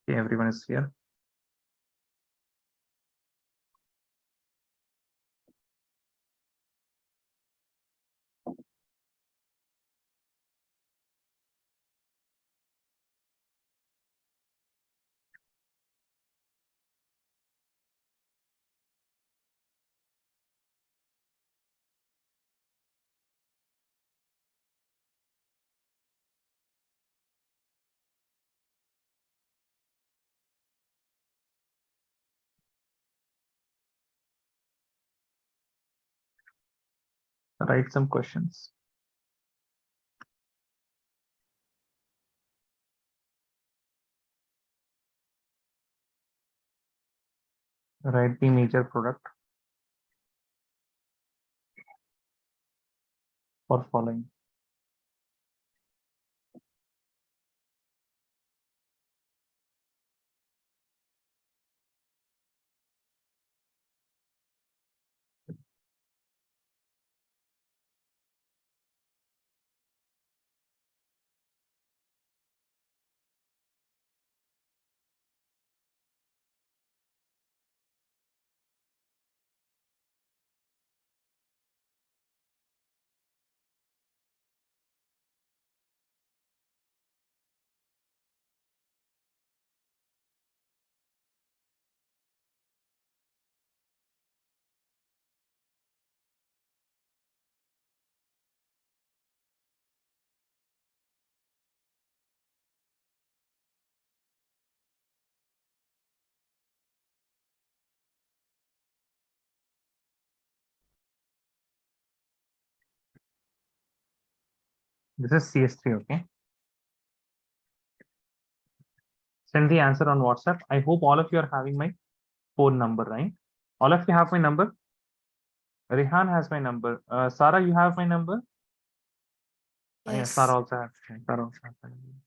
Okay, everyone is here. Write some questions. Write the major product for following. This is CS3, okay? Send the answer on WhatsApp. I hope all of you are having my phone number, right? All of you have my number. Rehan has my number. Sarah, you have my number? Yeah, Sarah Yes. also has. Sarah also has my number.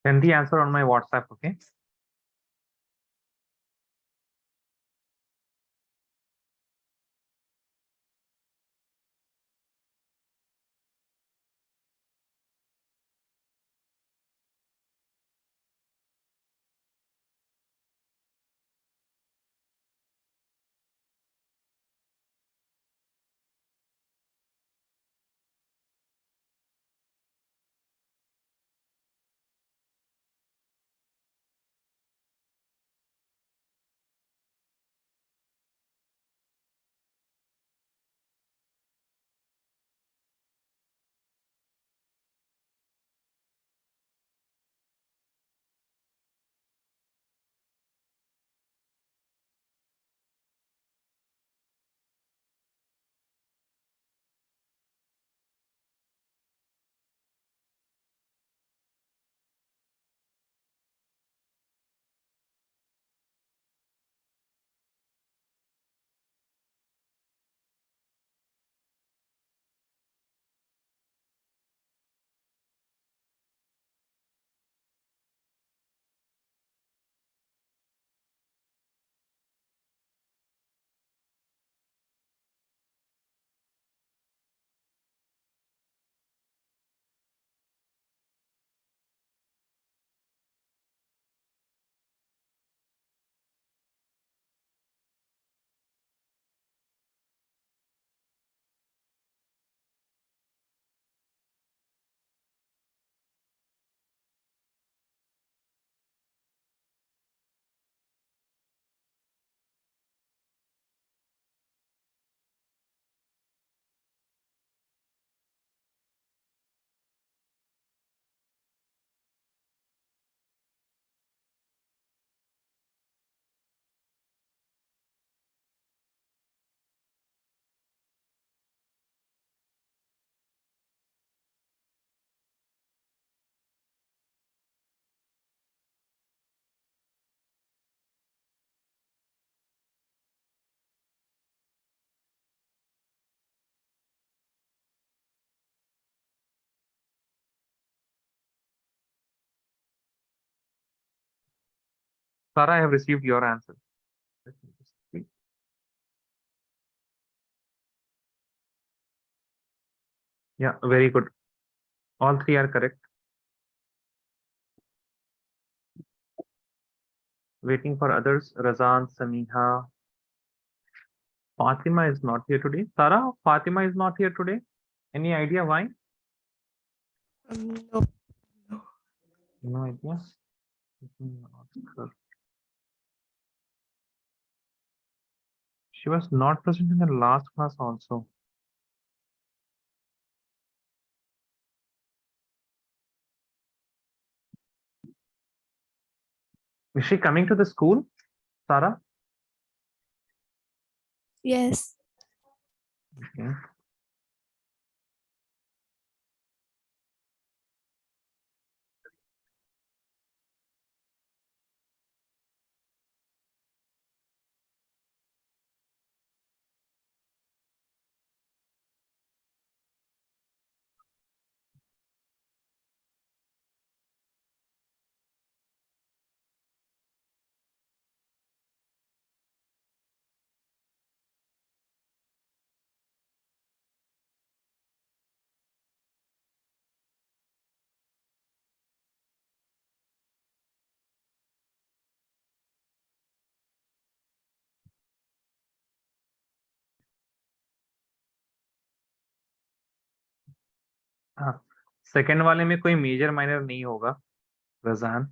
Send the answer on my WhatsApp, okay? Sarah, I have received your answer. Let me just see. Yeah, very good. All three are correct. Waiting for others. Razan, Samiha. Fatima is not here today. Sarah, Fatima is not here today. Any idea why? No. No idea. Let me ask her. She was not present in the last class also. Is she coming to the school, Sarah? Yes. Okay. हाँ, second वाले में कोई major minor नहीं होगा, रजान.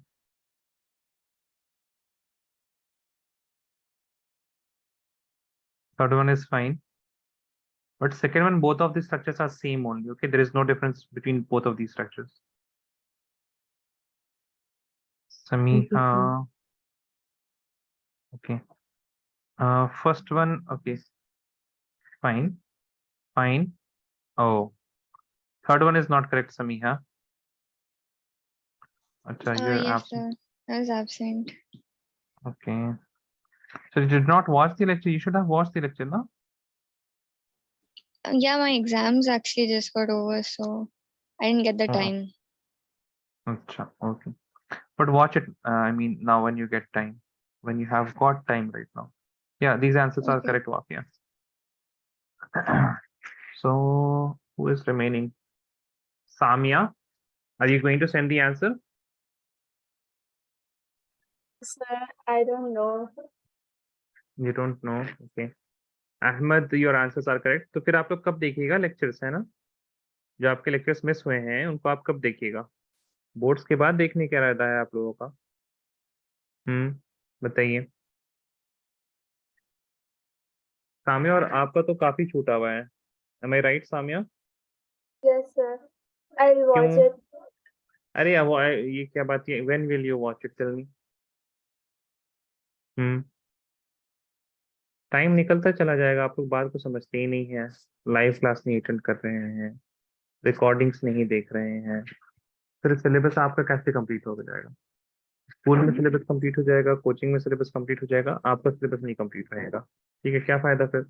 Third one is fine. But second one, both of these structures are same only. Okay, there is no difference between both of these structures. Samiha. Okay. First one. Okay. Fine. Fine. Oh. Third one is not correct, Samiha. Acha, you're Yes, absent. sir. I was absent. Okay. So you did not watch the lecture. You should have watched the lecture, no? Yeah, my exams actually just got over, so I didn't get the Oh. time. Acha, okay. But watch it. I mean, now when you get time, when you have got time right now. Yeah, these answers are Okay. correct, Wafia. So who is remaining? Samia, are you going to send the answer? Sir, I don't know. You don't know. Okay. Ahmed, your answers are correct. तो फिर आप लोग कब देखिएगा lectures, है ना? जो आपके लेक्चर्स मिस हुए हैं उनको आप कब देखिएगा? बोर्ड्स के बाद देखने का इरादा है आप लोगों का? बताइए। सामिया, और आपका तो काफी छूटा हुआ है। Am I right, Samia? Yes, sir. I'll watch क्यों? it. अरे अब ये क्या बात है? When will you watch it? Tell me. Time निकलता चला जाएगा, आप लोग बात को समझते ही नहीं है। लाइव क्लास नहीं अटेंड कर रहे हैं, रिकॉर्डिंग्स नहीं देख रहे हैं, फिर सिलेबस आपका कैसे कंप्लीट हो जाएगा? स्कूल में सिलेबस कंप्लीट हो जाएगा, कोचिंग में सिलेबस कंप्लीट हो जाएगा, आपका सिलेबस नहीं कंप्लीट रहेगा। ठीक है, क्या फायदा फिर?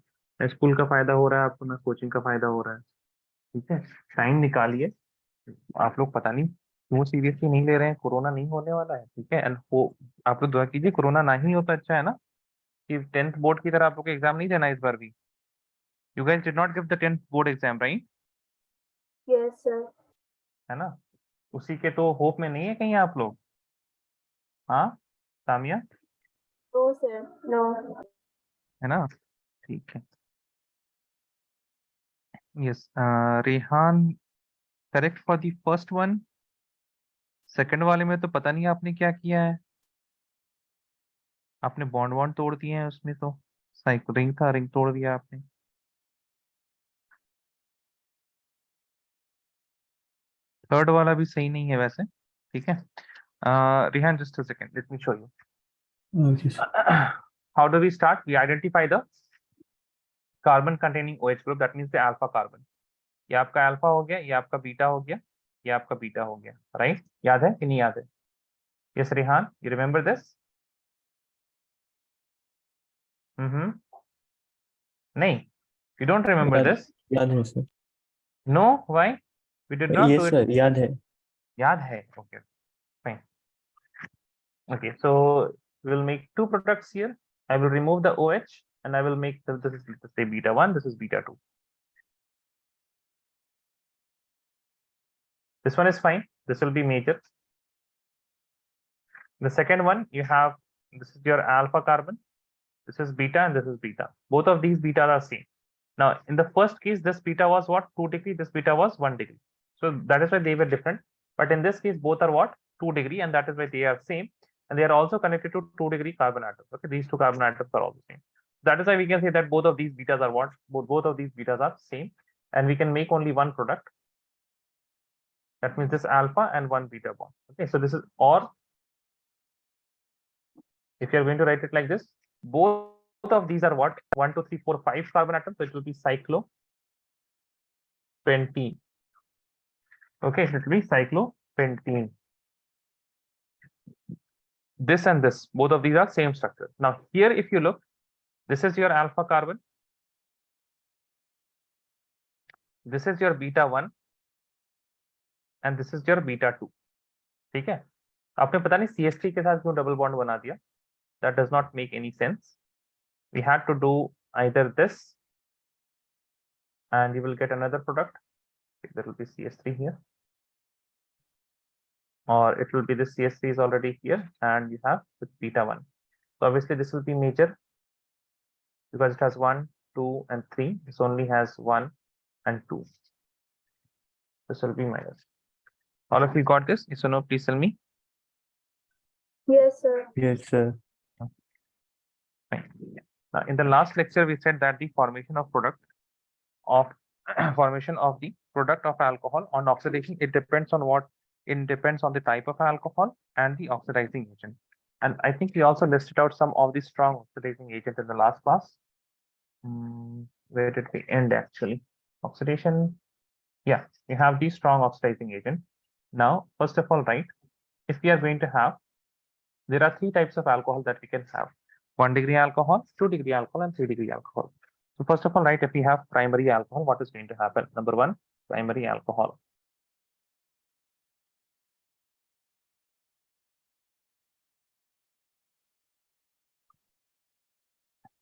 ना स्कूल का फायदा हो रहा है आपको, ना कोचिंग का फायदा हो रहा है। ठीक है, टाइम निकालिए। आप लोग पता नहीं क्यों सीरियसली नहीं ले रहे हैं, कोरोना नहीं होने वाला है। ठीक है, एंड वो आप लोग दुआ कीजिए कोरोना ना ही होता, अच्छा है ना, कि 10th बोर्ड की तरह आप लोग को एग्जाम नहीं देना इस बार भी। You guys did not give the 10th board exam, right? Yes, sir. है ना? उसी के तो होप में नहीं है कहीं आप लोग? हाँ सामिया, No, sir. No. है ना? ठीक है, yes. Rehan correct for the first one. Second वाले में तो पता नहीं आपने क्या किया है, आपने बॉन्ड वॉन्ड तोड़ दिए हैं उसमें तो। साइकिल रिंग था, रिंग तोड़ दिया आपने। थर्ड वाला भी सही नहीं है वैसे। ठीक है, Rehan just a second, let me show you. Okay, sir. How do we start? We identify the carbon containing OH group, that means the alpha carbon. ये आपका अल्फा हो गया, ये आपका बीटा हो गया, ये आपका बीटा हो गया, राइट? याद है कि नहीं याद है? Yes Rehan, you remember this? नहीं, यू डोंट रिमेंबर याद दिस? याद है sir. No, why? We did not yes do it. Sir, याद है। याद है, okay fine. Okay, so we'll make two products here. I will remove the OH and I will make this is, let's say, beta 1, this is beta 2. This one is fine, this will be major. The second one, you have, this is your alpha carbon, this is beta and this is beta. Both of these beta are same. Now, in the first case, this beta was what? 2 degree, this beta was 1 degree. So that is why they were different. But in this case, both are what? 2 degree, and that is why they are same. And they are also connected to 2 degree carbon atoms. Okay, these two carbon atoms are all the same. That is why we can say that both of these betas are what? Both of these betas are same. And we can make only one product. That means this alpha and one beta bond. Okay, so this is, or if you're going to write it like this, both of these are what? 1, 2, 3, 4, 5 carbon atoms. So it will be cyclopentene. Okay, it will be cyclopentene. This and this, both of these are same structure. Now here, if you look, this is your alpha carbon, this is your beta 1, and this is your beta 2. ठीक है, आपने पता नहीं CH3 के साथ क्यों double bond बना दिया? That does not make any sense. We had to do either this, and you will get another product. There will be CH3 here, or it will be this CH3 is already here, and you have with beta 1. So obviously this will be major because it has 1, 2, and 3. This only has 1 and 2. This will be minus. All of you got this? Yes or no? Please tell me. Yes, sir. Yes sir. Fine. Now, in the last lecture, we said that the formation of product of formation of the product of alcohol on oxidation, it depends on what? It depends on the type of alcohol and the oxidizing agent. And I think we also listed out some of the strong oxidizing agent in the last class. Where did we end actually? Oxidation. Yeah, we have the strong oxidizing agent. Now, first of all, right, if we are going to have, there are 3 types of alcohol that we can have: 1 degree alcohol, 2 degree alcohol, and 3 degree alcohol. So first of all, right, if we have primary alcohol, what is going to happen? Number 1, primary alcohol.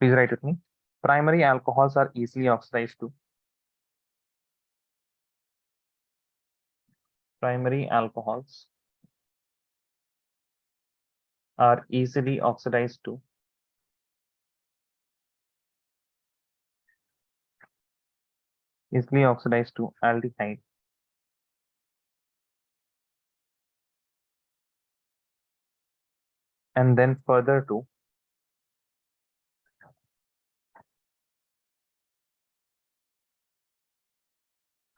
Please write with me. Primary alcohols are easily oxidized to. Primary alcohols are easily oxidized to aldehyde. And then further to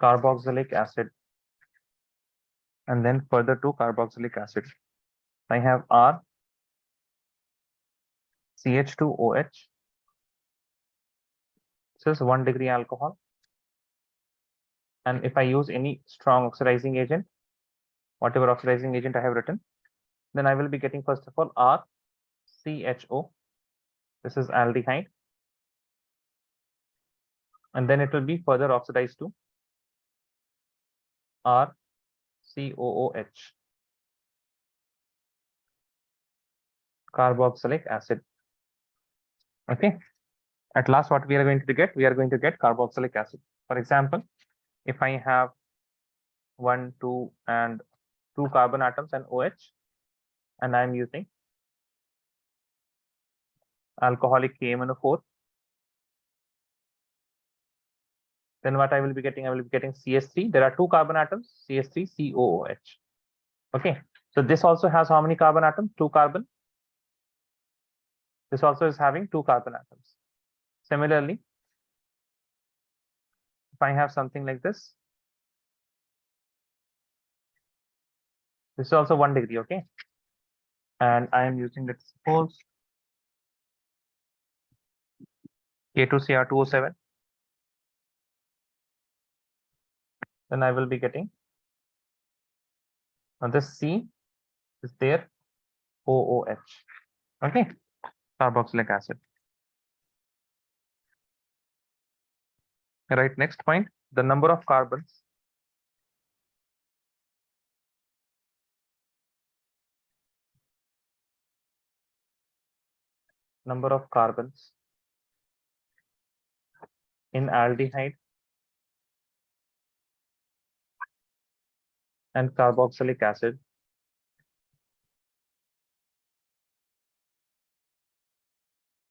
carboxylic acid. And then further to carboxylic acid. I have R CH2OH. This is 1 degree alcohol. And if I use any strong oxidizing agent, whatever oxidizing agent I have written, then I will be getting first of all RCHO. This is aldehyde. And then it will be further oxidized to RCOOH, carboxylic acid. Okay. At last, what we are going to get? We are going to get carboxylic acid. For example, if I have 1, 2, and 2 carbon atoms and OH, and I am using alcoholic KMNO4, then what I will be getting? I will be getting CH3. There are 2 carbon atoms, CH3COOH. Okay. So this also has how many carbon atoms? 2 carbon. This also is having 2 carbon atoms. Similarly, if I have something like this is also 1 degree, okay? And I am using, let's suppose, K2Cr2O7. Then I will be getting, now this C is there, OOH, okay? Carboxylic acid. Right, next point, the number of carbons in aldehyde and carboxylic acid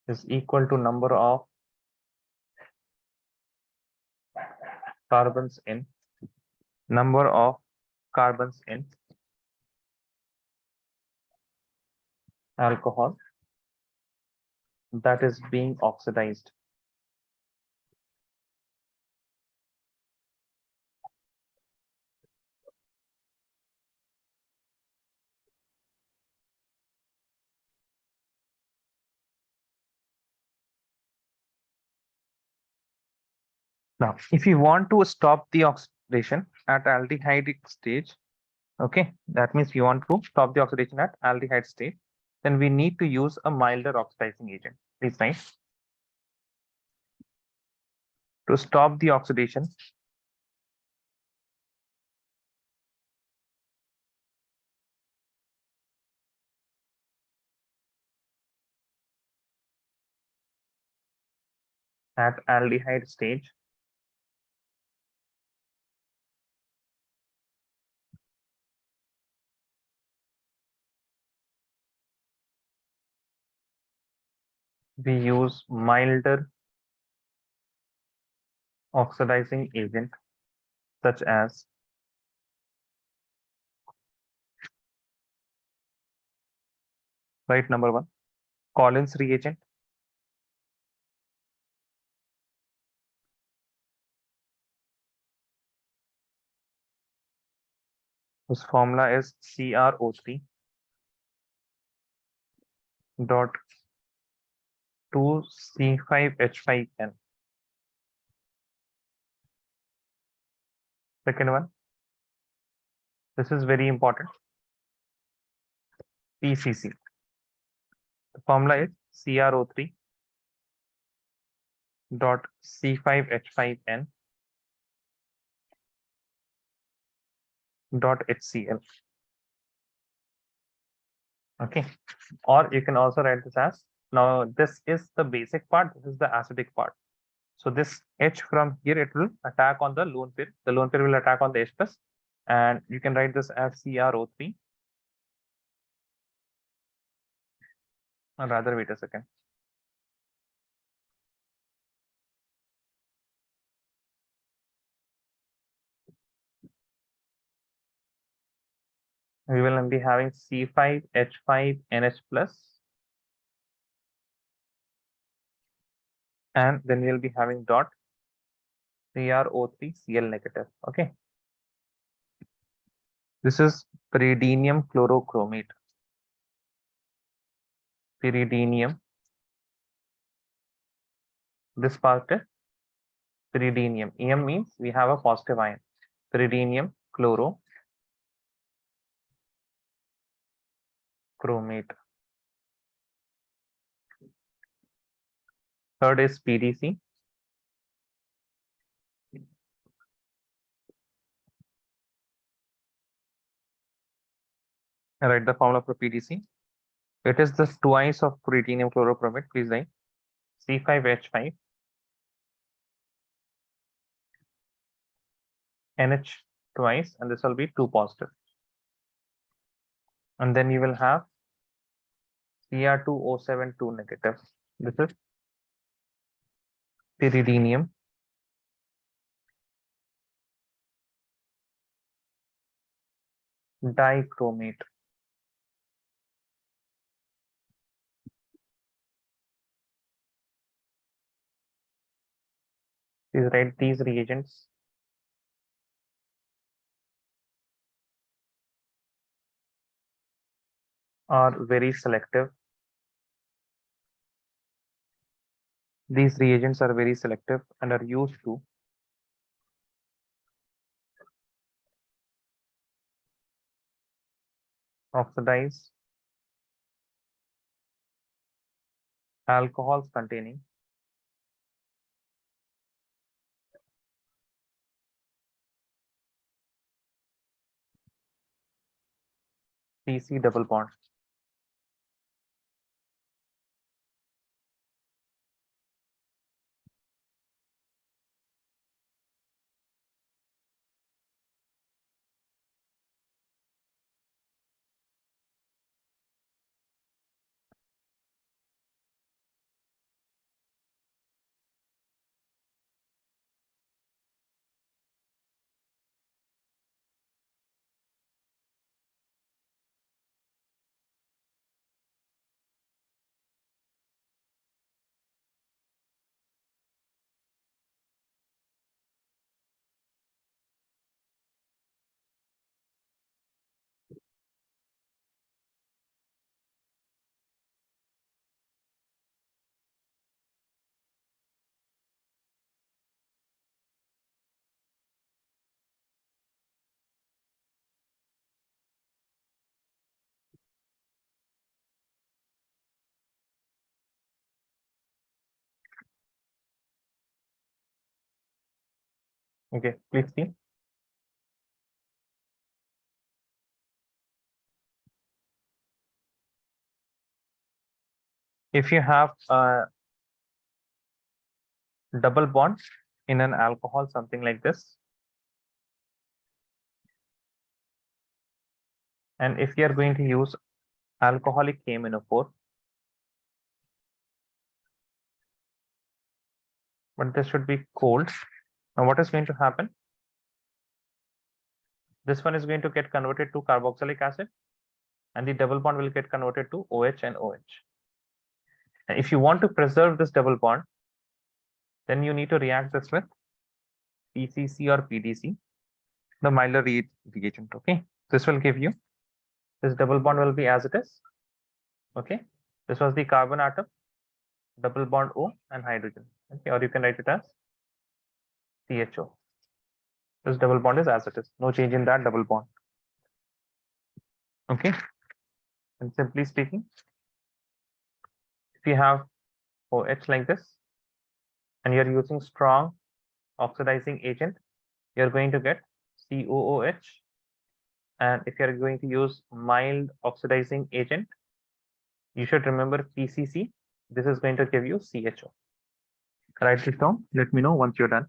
is equal to number of carbons in alcohol that is being oxidized. Now, if you want to stop the oxidation at aldehyde stage, okay, that means you want to stop the oxidation at aldehyde stage, then we need to use a milder oxidizing agent. Please write. To stop the oxidation at aldehyde stage, we use milder oxidizing agent such as right number 1, Collins reagent, whose formula is CrO3 dot 2C5H5N. Second one, this is very important, PCC. The formula is CrO3 dot C5H5N dot HCl. Okay, or you can also write this as Now this is the basic part, this is the acidic part. So this H from here, it will attack on the lone pair. The lone pair will attack on the H plus, and you can write this as CrO3. Or rather, wait a second. We will be having C5H5NH plus, and then we'll be having dot CrO3Cl negative. Okay. This is pyridinium chlorochromate. Pyridinium. This part is pyridinium. Em means we have a positive ion. Pyridinium chlorochromate. Third is PDC. I write the formula for PDC. It is the twice of pyridinium chlorochromate. Please write C5H5 NH twice, and this will be 2 positive. And then you will have Cr2O7 2 negative. This is pyridinium dichromate. Please write these reagents. Are very selective. These reagents are very selective and are used to oxidize alcohols containing CC double bond. Okay, please see. If you have a double bond in an alcohol, something like this, and if you are going to use alcoholic KMNO4, but this should be cold. Now what is going to happen? This one is going to get converted to carboxylic acid, and the double bond will get converted to OH and OH. And if you want to preserve this double bond, then you need to react this with PCC or PDC, the milder reagent. Okay, this will give you this double bond will be as it is. Okay, this was the carbon atom, double bond O and hydrogen. Okay, or you can write it as CHO. This double bond is as it is, no change in that double bond. Okay, and simply speaking, if you have OH like this and you're using strong oxidizing agent, you're going to get COOH. And if you're going to use mild oxidizing agent, you should remember PCC. This is going to give you CHO. Write it down. Let me know once you're done.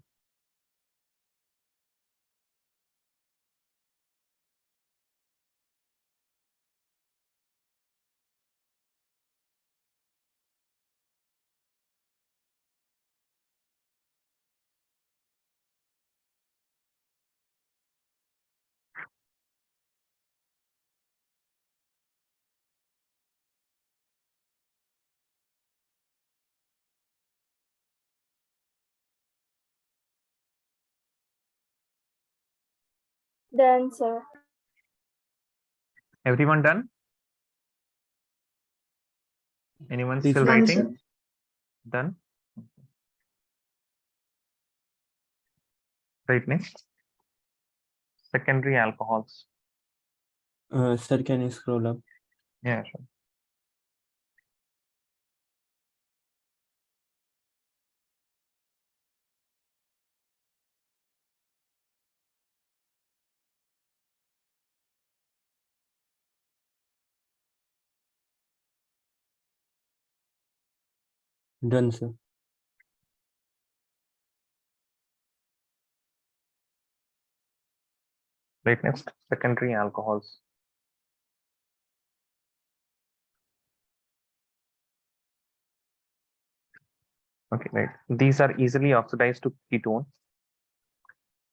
Done, sir. Everyone done? Anyone Please, still sir. writing? Done. Right, next. Secondary alcohols. Sir, can you scroll up? Yeah, sure. Done, sir. Right, next. Secondary alcohols. Okay, right. These are easily oxidized to ketone.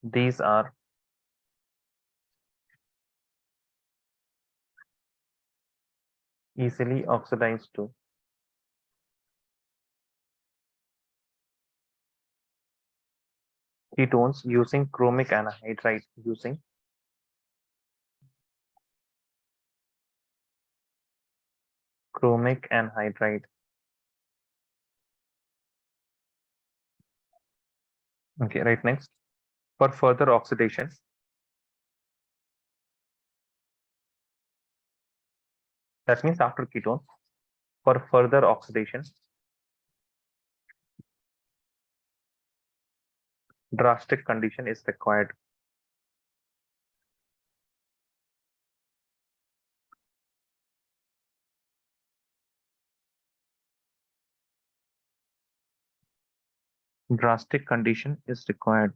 These are easily oxidized to ketones using chromic anhydride. Using chromic anhydride. Okay, right, next. For further oxidation, that means after ketone, for further oxidation, drastic condition is required. Drastic condition is required.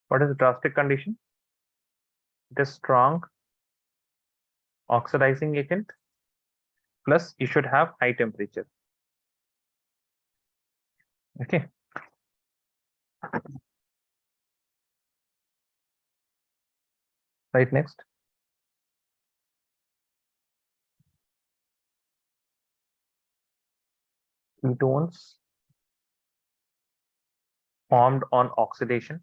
What is drastic condition? It is strong oxidizing agent, plus you should have high temperature. Okay. Right, next. Ketones formed on oxidation,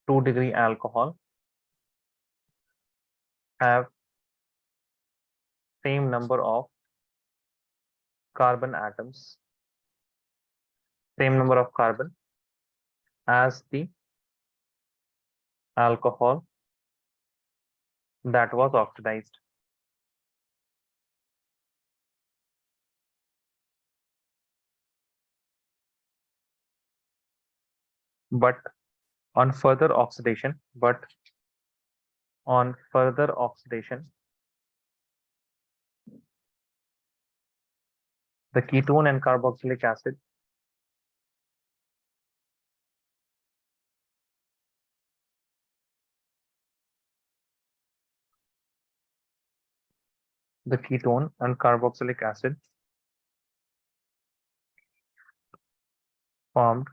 2-degree alcohol, have same number of carbon atoms, same number of carbon as the alcohol that was oxidized. But on further oxidation, the ketone and carboxylic acid formed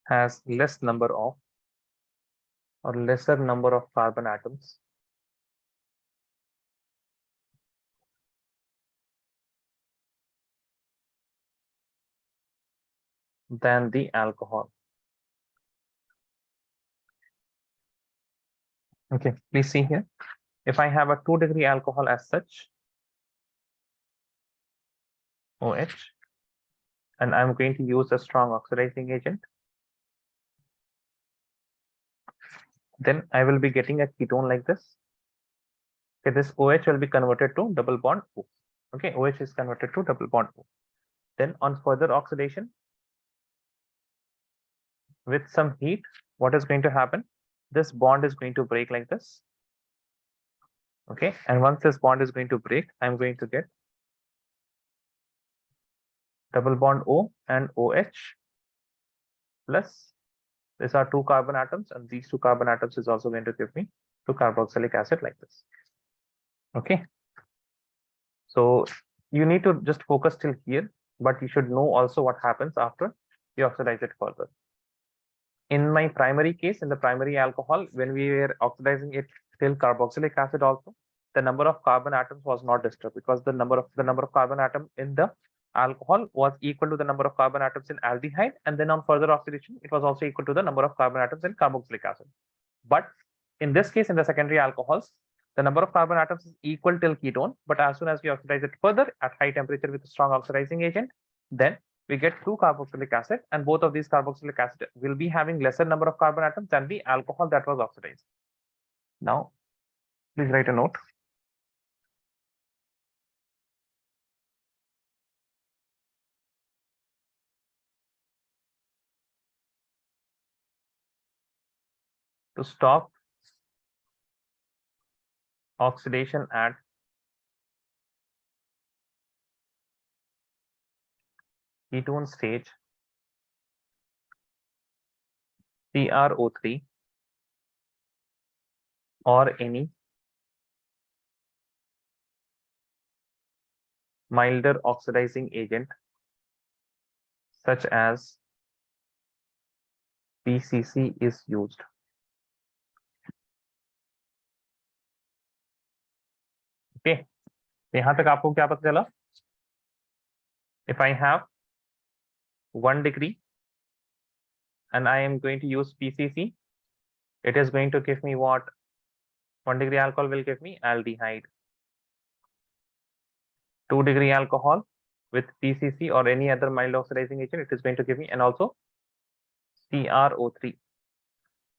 has less number of or lesser number of carbon atoms than the alcohol. Okay, please see here. If I have a 2-degree alcohol as such, OH, and I'm going to use a strong oxidizing agent, then I will be getting a ketone like this. Okay, this OH will be converted to double bond O. Okay, OH is converted to double bond O. Then on further oxidation, with some heat, what is going to happen? This bond is going to break like this. Okay, and once this bond is going to break, I'm going to get double bond O and OH plus, these are 2 carbon atoms, and these 2 carbon atoms is also going to give me 2 carboxylic acid like this. Okay, so you need to just focus till here, but you should know also what happens after you oxidize it further. In my primary case, in the primary alcohol, when we were oxidizing it till carboxylic acid also, the number of carbon atoms was not disturbed, because the number of carbon atom in the alcohol was equal to the number of carbon atoms in aldehyde, and then on further oxidation it was also equal to the number of carbon atoms in carboxylic acid. But in this case, in the secondary alcohols, the number of carbon atoms is equal till ketone, but as soon as we oxidize it further at high temperature with a strong oxidizing agent, then we get 2 carboxylic acid, and both of these carboxylic acid will be having lesser number of carbon atoms than the alcohol that was oxidized. Now, please write a note. To stop oxidation at ketone stage, CrO3 or any milder oxidizing agent such as PCC is used. Okay, यहाँ तक आपको क्या पता चला? If I have 1 degree and I am going to use PCC, it is going to give me what? 1 degree alcohol will give me aldehyde. 2 degree alcohol with PCC or any other mild oxidizing agent, it is going to give me, and also CrO3,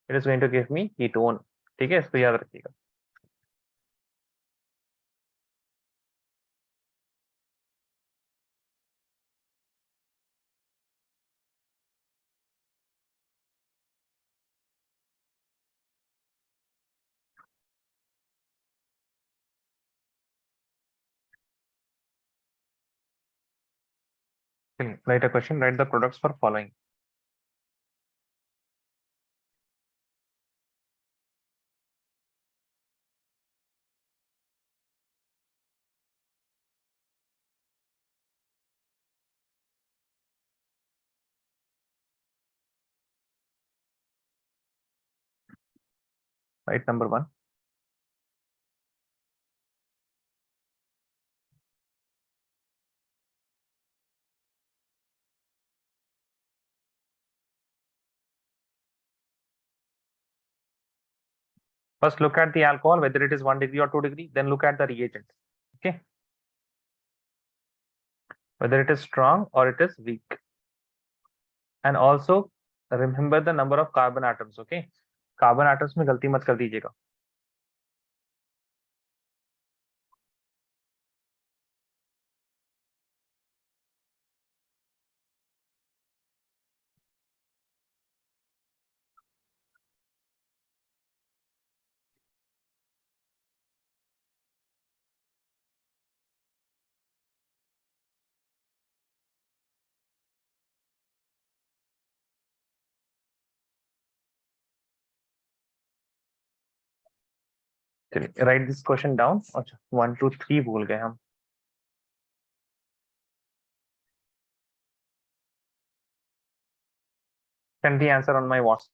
it is going to give me ketone. ठीक है, इसको याद रखिएगा. Write a question. Write the products for following. Write number 1. First, look at the alcohol, whether it is 1 degree or 2 degree. Then look at the reagent. Okay, whether it is strong or it is weak. And also remember the number of carbon atoms. Okay, carbon atoms में गलती मत कर दीजिएगा. चलिए, write this question down. अच्छा, 1 2 3 भूल गए हम. Send the answer on my WhatsApp.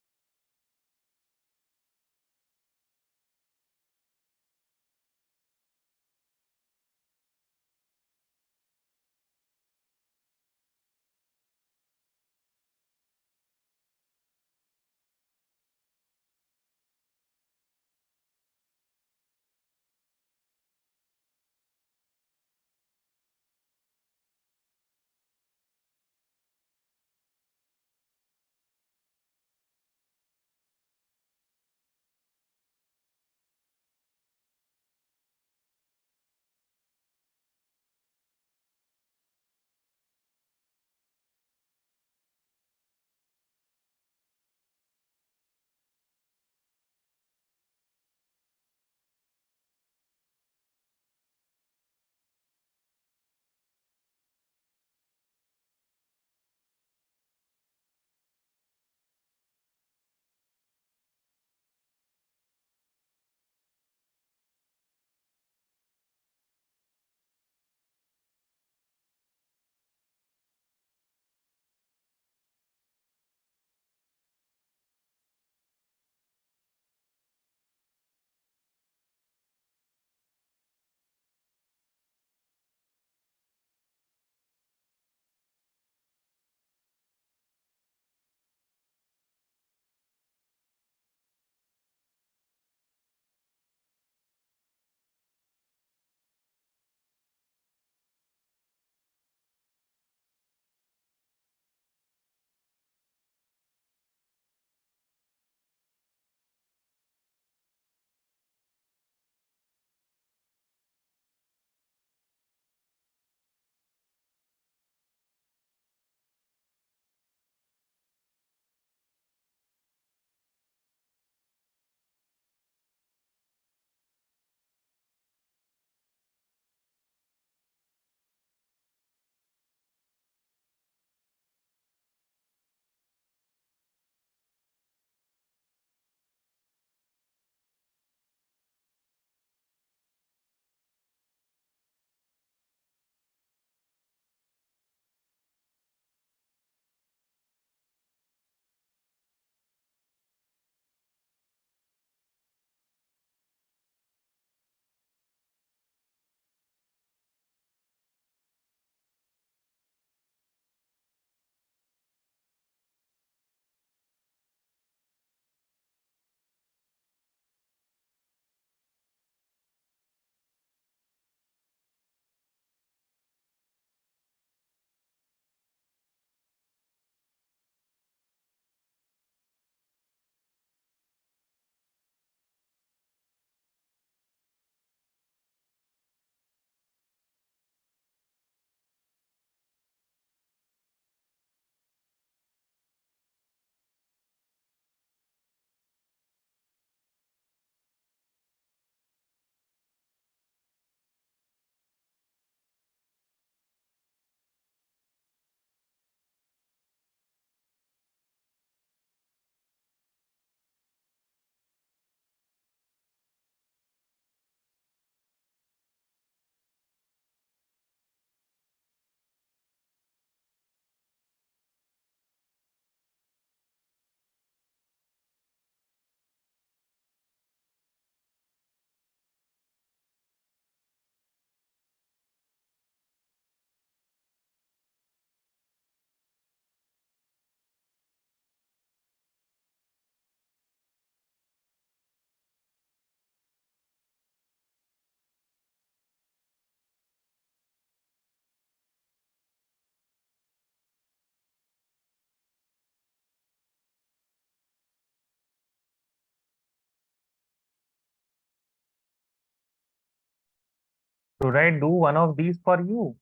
Should I do one of these for you?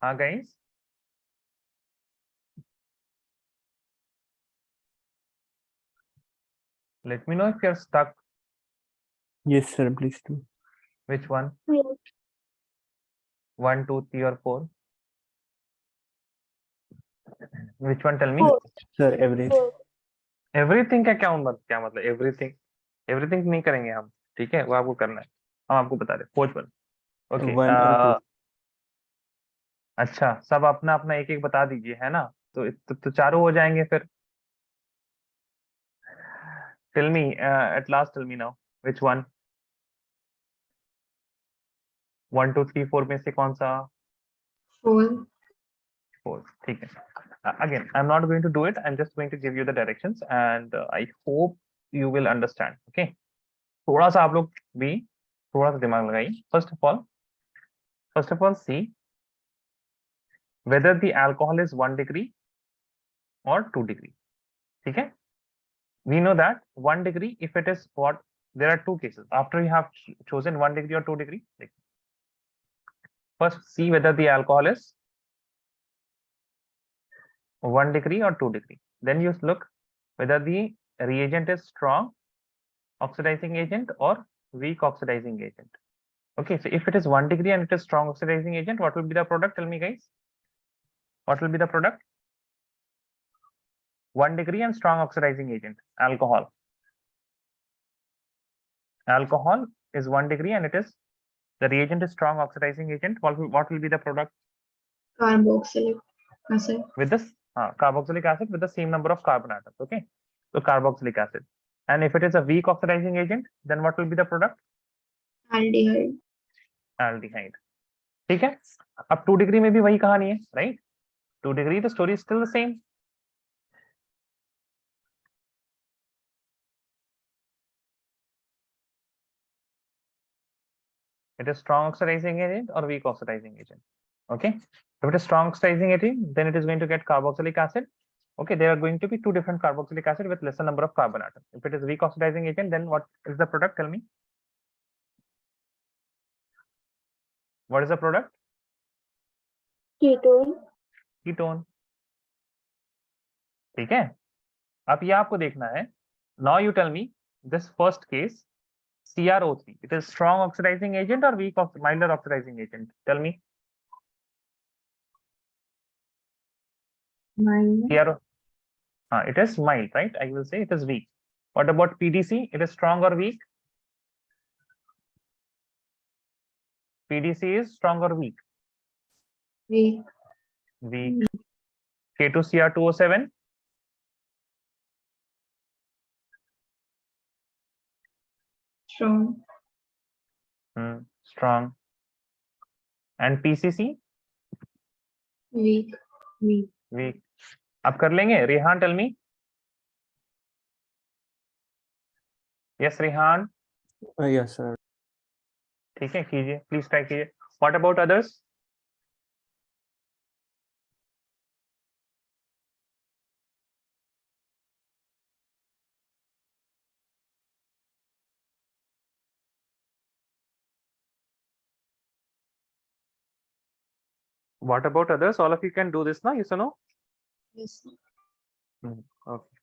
Guys? Let me know if you're stuck. Yes, sir. Please do. Which one? Yes. 1, 2, 3, or 4? Which one? Tell me. Four. Sir, everything. Four. Everything का क्या मतलब everything? Everything नहीं करेंगे हम, ठीक है, वो आपको करना है, हम आपको बता रहे फोर्थ वन। Okay, 1 or 2. अच्छा, सब अपना अपना एक एक बता दीजिए, है ना? तो चारों हो जाएंगे फिर। Tell me at last, tell me now which one? 1, 2, 3, 4 में से कौन सा? 4. 4, ठीक है। Again, I'm not going to do it. I'm just going to give you the directions, and I hope you will understand. Okay. थोड़ा सा आप लोग भी थोड़ा सा दिमाग लगाइए. First of all, see whether the alcohol is 1 degree or 2 degree. ठीक है? We know that 1 degree, if it is what, there are two cases. After you have chosen 1 degree or 2 degree, first see whether the alcohol is 1 degree or 2 degree. Then you look whether the reagent is strong oxidizing agent or weak oxidizing agent. Okay, so if it is 1 degree and it is strong oxidizing agent, what will be the product? Tell me, guys. What will be the product? 1 degree and strong oxidizing agent, alcohol. Alcohol is 1 degree and it is, the reagent is strong oxidizing agent. What will be the product? Carboxylic acid. With this carboxylic acid with the same number of carbon atoms. Okay, so carboxylic acid. And if it is a weak oxidizing agent, then what will be the product? Aldehyde. Aldehyde. ठीक है, अब 2 degree में भी वही कहानी है, right? 2 degree, the story is still the same. It is strong oxidizing agent or weak oxidizing agent. Okay, if it is strong oxidizing agent, then it is going to get carboxylic acid. Okay, there are going to be two different carboxylic acid with lesser number of carbon atoms. If it is weak oxidizing agent, then what is the product? Tell me. What is the product? Ketone. Ketone. ठीक है, अब ये आपको देखना है. Now you tell me this first case, CrO3. It is strong oxidizing agent or weak milder oxidizing agent? Tell me. Minus. CrO. It is mild, right? I will say it is weak. What about PDC? It is strong or weak? PDC is strong or weak? Weak. Weak. K2Cr2O7? Strong. Strong. And PCC? Weak. Weak. Weak. अब कर लेंगे. Rehan, tell me. Yes, Rehan. Yes, sir. ठीक है, कीजिए, please try कीजिए. What about others? What about others? All of you can do this now, yes or no? Yes. Okay.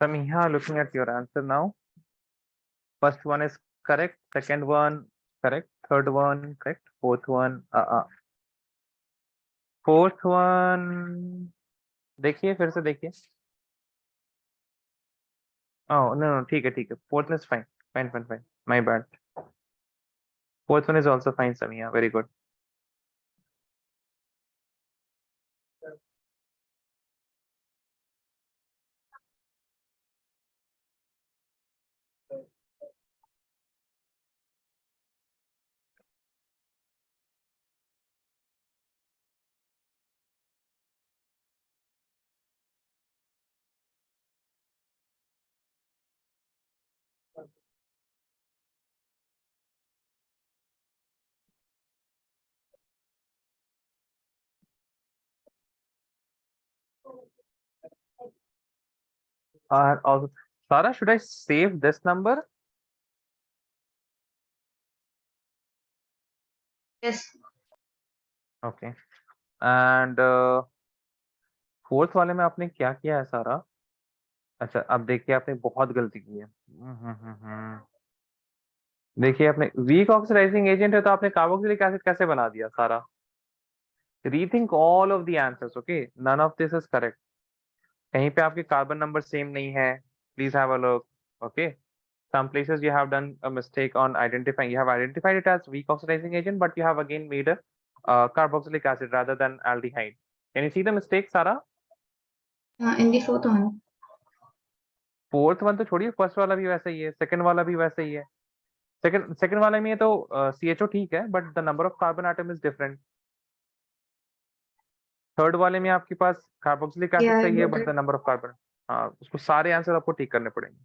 Samiha, looking at your answer now. First one is correct. Second one correct. Third one correct. Fourth one fourth one देखिए फिर से देखिए. Oh no, ठीक है. Fourth one is fine. Fine. My bad. Fourth one is also fine, Samiha. Very good. Also, Sarah, should I save this number? Yes. Okay. And fourth वाले में आपने क्या किया है सारा? अच्छा, अब देखिए आपने बहुत गलती की है. देखिए आपने वीक ऑक्सीडाइजिंग एजेंट है तो आपने कार्बोक्सिलिक एसिड कैसे बना दिया सारा? Rethink all of the answers. Okay, none of this is correct. कहीं पे आपके कार्बन नंबर सेम नहीं है. Please have a look. Okay, some places you have done a mistake on identifying. You have identified it as weak oxidizing agent, but you have again made a carboxylic acid rather than aldehyde. Can you see the mistake, Sarah? In the fourth one. Fourth one तो छोड़िए, first वाला भी वैसा ही है, second वाला भी वैसा ही है. सेकंड वाले में तो CHO ठीक है, but the number of carbon atom is different. Third वाले में आपके पास कार्बोक्सिलिक एसिड Yeah, I सही है, got but it. The number of carbon. हाँ, उसको सारे आंसर आपको ठीक करने पड़ेंगे.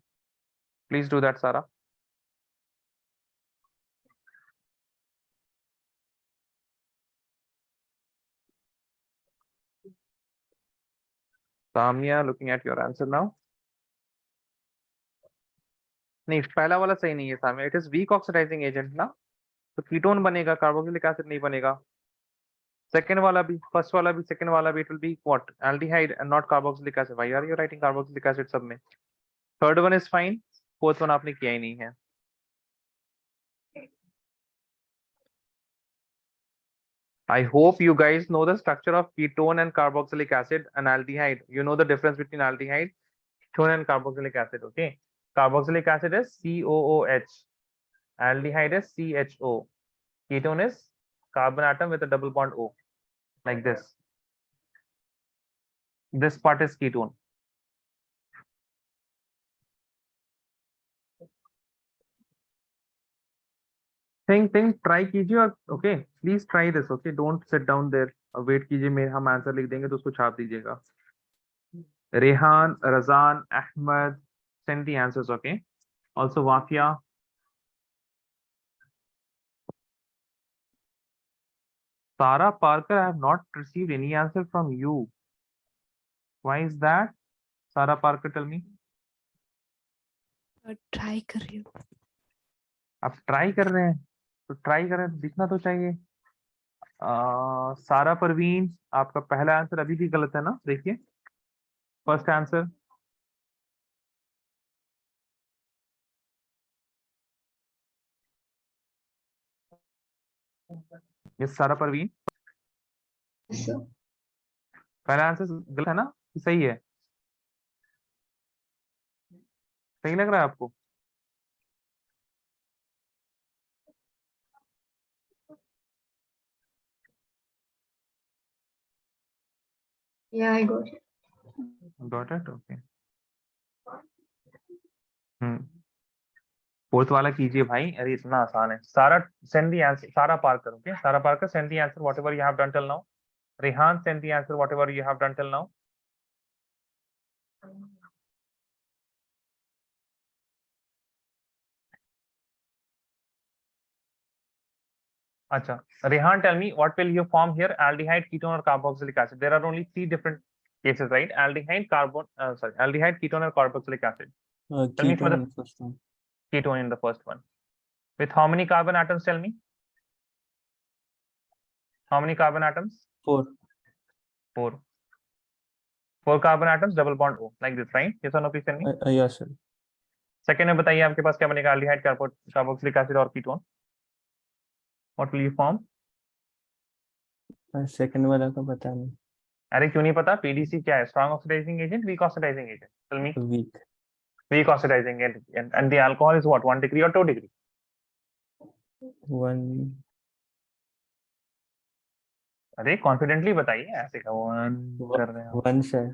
प्लीज डू दैट, सारा. Samya, looking at your answer now. नहीं, पहला वाला सही नहीं है सामने. It is weak oxidizing agent ना, तो कीटोन बनेगा, कार्बोक्सिलिक एसिड नहीं बनेगा. सेकंड वाला भी, फर्स्ट वाला भी, सेकंड वाला भी, it will be what, aldehyde and not carboxylic acid. Why are you writing carboxylic acid सब में? Third one is fine. Fourth one आपने किया ही नहीं है. I hope you guys know the structure of ketone and carboxylic acid and aldehyde. You know the difference between aldehyde, ketone and carboxylic acid. Okay, carboxylic acid is COOH, aldehyde is CHO, ketone is carbon atom with a double bond O, like this. This part is ketone. Think, try कीजिए और okay, please try this. Okay, don't sit down there. Wait कीजिए, मैं हम answer लिख देंगे तो उसको छाप दीजिएगा. Rehan, Razan, Ahmed, send the answers. Okay. Also Wafia. Sarah Parker, I have not received any answer from you. Why is that? Sarah Parker, tell me. Try कर रही हूँ. आप ट्राई कर रहे हैं तो ट्राई करें, दिखना तो चाहिए. सारा परवीन, आपका पहला आंसर अभी भी गलत है ना? देखिए, फर्स्ट आंसर. यस, सारा परवीन, Yes, sir. पहला आंसर गलत है ना कि सही है? सही लग रहा है आपको? Yeah, I got it. Got it. Okay. Fourth वाला कीजिए भाई, अरे इतना आसान है. सारा, सेंड द आंसर. सारा पार्कर, ओके, सारा Parker, send the answer whatever you have done till now. Rehan, send the answer whatever you have done till now. Acha. Rehan, tell me what will you form here? Aldehyde, ketone, or carboxylic acid? There are only three different cases, right? Aldehyde, aldehyde, ketone, or carboxylic acid. Tell me for Ketone the in the first one. ketone in the first one. With how many carbon atoms? Tell me. How many carbon atoms? 4. 4. 4 carbon atoms, double bond O, like this, right? Yes or no, please tell me. Yes, sir. Second में बताइए आपके पास क्या बनेगा, aldehyde, carboxylic acid और ketone. What will you form? Second वाला का पता नहीं. अरे क्यों नहीं पता? पीडीसी क्या है? Strong oxidizing agent, weak oxidizing agent? Tell me. Weak. Weak oxidizing agent, and the alcohol is what, 1 degree or 2 degree? 1. अरे कॉन्फिडेंटली बताइए, ऐसे का 1 कर रहे हो. 1 सर.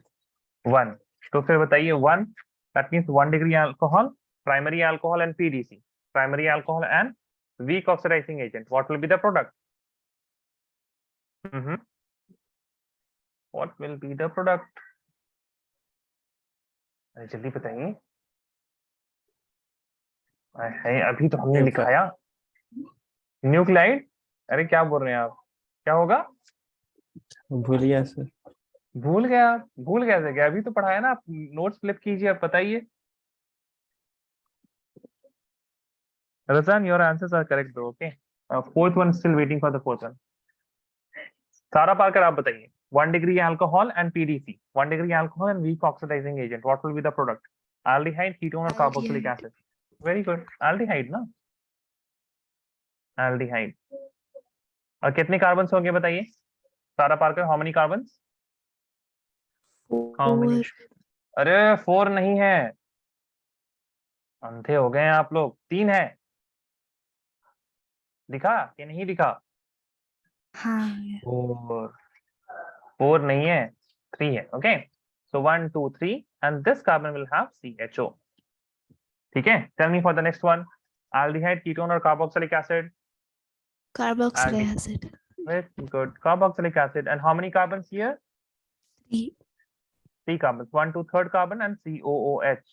1. तो फिर बताइए 1, that means 1 degree alcohol, primary alcohol and PDC, primary alcohol and weak oxidizing agent. What will be the product? What will be the product? अरे जल्दी बताइए. है अभी तो हमने लिखाया न्यूक्लियाइड. अरे क्या बोल रहे हैं आप? क्या होगा? भूल गया सर. भूल गया? भूल कैसे गया? अभी तो पढ़ाया ना. आप नोट्स फ्लिप कीजिए, आप बताइए. Razan, your answers are correct though. Okay. Fourth one, still waiting for the fourth one. सारा पार्कर आप बताइए. 1 degree alcohol and PDC. 1 degree alcohol and weak oxidizing agent. What will be the product? Aldehyde, ketone or carboxylic acid? Very good. Aldehyde ना? Aldehyde. और कितने carbon होंगे बताइए? सारा Parker, how many carbons? How many? अरे 4 नहीं है. अंधे हो गए हैं आप लोग. 3 है. दिखा कि नहीं दिखा? हाँ. 4 नहीं है, 3 है. Okay, so 1 2 3 and this carbon will have CHO. ठीक है. Tell me for the next one. Aldehyde, ketone or carboxylic acid? Carboxylic acid. Very good. Carboxylic acid. And how many carbons here? 3. 3 carbons. 1 2 3rd carbon and COOH.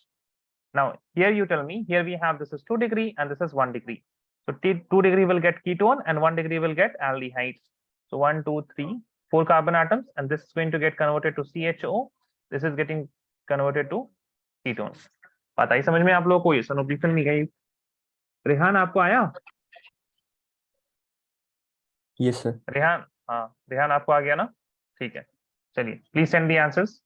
Now here you tell me, here we have, this is 2 degree and this is 1 degree. So 2 degree will get ketone and 1 degree will get aldehyde. So 1 2 3 4 carbon atoms, and this is going to get converted to CHO. This is getting converted to ketones. पता ही समझ में आप लोगों को? ये सनोब्लिशन नहीं गई. रेहान आपको आया? Yes sir. रेहान, हाँ रेहान आपको आ गया ना? ठीक है, चलिए प्लीज सेंड दी आंसर्स.